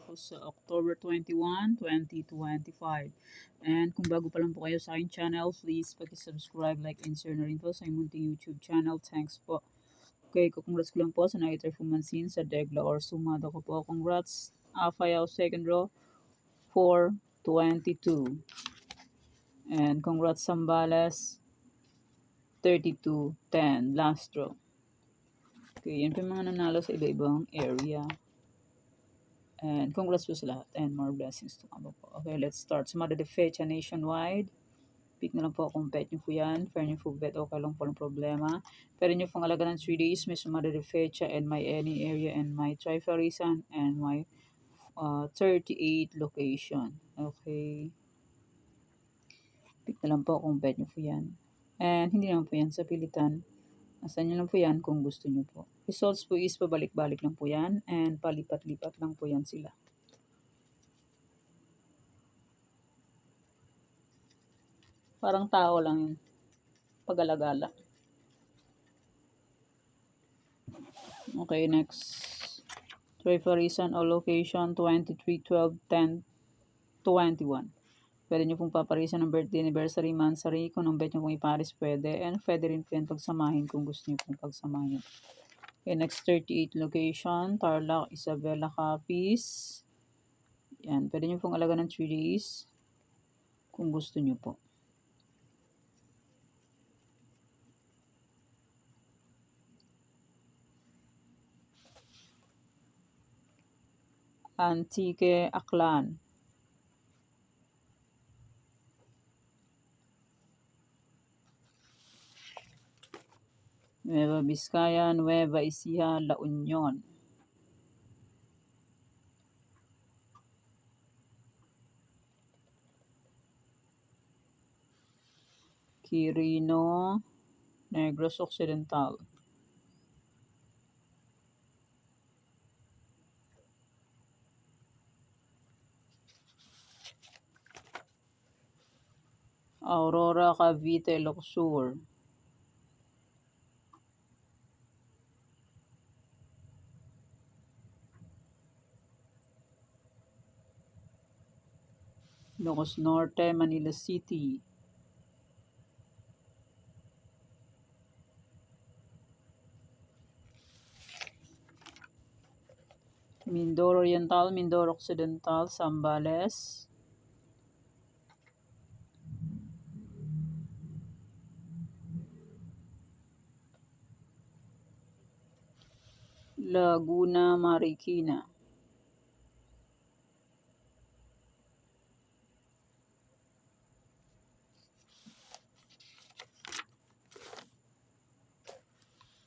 po sa October 21, 2025. And kung bago pa lang po kayo sa aking channel, please pag-subscribe, like, and share na rin po sa inyong munting YouTube channel. Thanks po. Okay, congrats ko lang po sa nakita Fumansin sa Degla or Sumada ko po. Congrats. Afayaw second row, 422. And congrats Sambales, 3210 last row. Okay, yan po yung mga nanalo sa iba-ibang area. And congrats po sa lahat and more blessings to come po. Okay, let's start. Sumada de fecha nationwide. Pick na lang po kung pet nyo po yan. Fair nyo po bet, okay lang po ng problema. Pero nyo pong alaga ng 3 days, may sumada de fecha and my any area and my trifarisan and my 38 location. Okay. Pick na lang po kung pet nyo po yan. And hindi naman po yan sa pilitan. Asan nyo lang po yan kung gusto nyo po. Results po is pabalik-balik lang po yan and palipat-lipat lang po yan sila. Parang tao lang yun. Pag-alagala. Okay, next. Trifarisan o location 23, 12, 10, 21. Pwede nyo pong paparisan ng birthday, anniversary, monthsary. Kung ang bet nyo pong iparis, pwede. And pwede rin po yan pagsamahin kung gusto nyo pong pagsamahin. Okay, next 38 location. Tarlac, Isabela, Capiz. Yan, pwede nyo pong alaga ng 3 days. Kung gusto nyo po. Antique, Aklan. Nueva Vizcaya, Nueva Ecija, La Union. Quirino, Negros Occidental. Aurora, Cavite, Luxor. Ilocos Norte, Manila City. Mindoro Oriental, Mindoro Occidental, Zambales. Laguna, Marikina.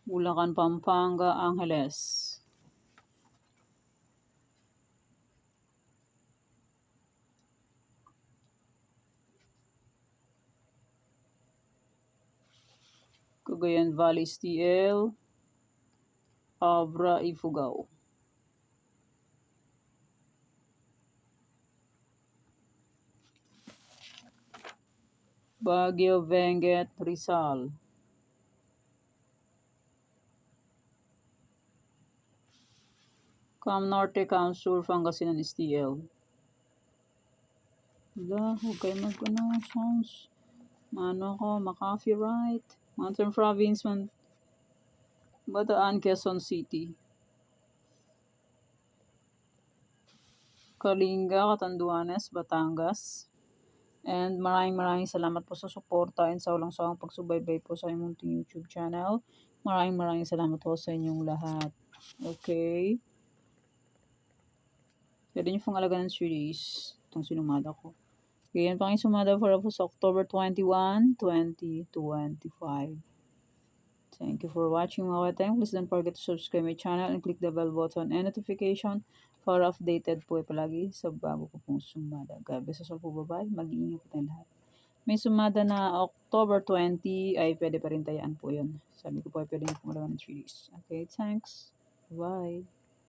Bulacan, Pampanga, Angeles. Cagayan Valley, STL. Abra, Ifugao. Baguio, Benguet, Rizal. Cam Norte, Cam Sur, Pangasinan, STL. Wala, huwag kayo sounds. Ano ko, copyright. Mountain Province, Bataan, Quezon City. Kalinga, Catanduanes, Batangas. And maraming salamat po sa suporta and sa walang sawang pagsubaybay po sa inyong munting YouTube channel. Maraming salamat po sa inyong lahat. Okay? Pwede nyo pong alaga ng series. Itong sinumada ko. Okay, yan pang sumada para po sa October 21, 2025. Thank you for watching mga kateng. Please don't forget to subscribe my channel and click the bell button and notification para updated po palagi sa bago ko pong sumada. God bless us all po, bye-bye. Mag-iingat po tayong lahat. May sumada na October 20 ay pwede pa rin tayaan po yun. Sabi ko po ay pwede nyo pong alaga ng 3 days. Okay, thanks. Bye.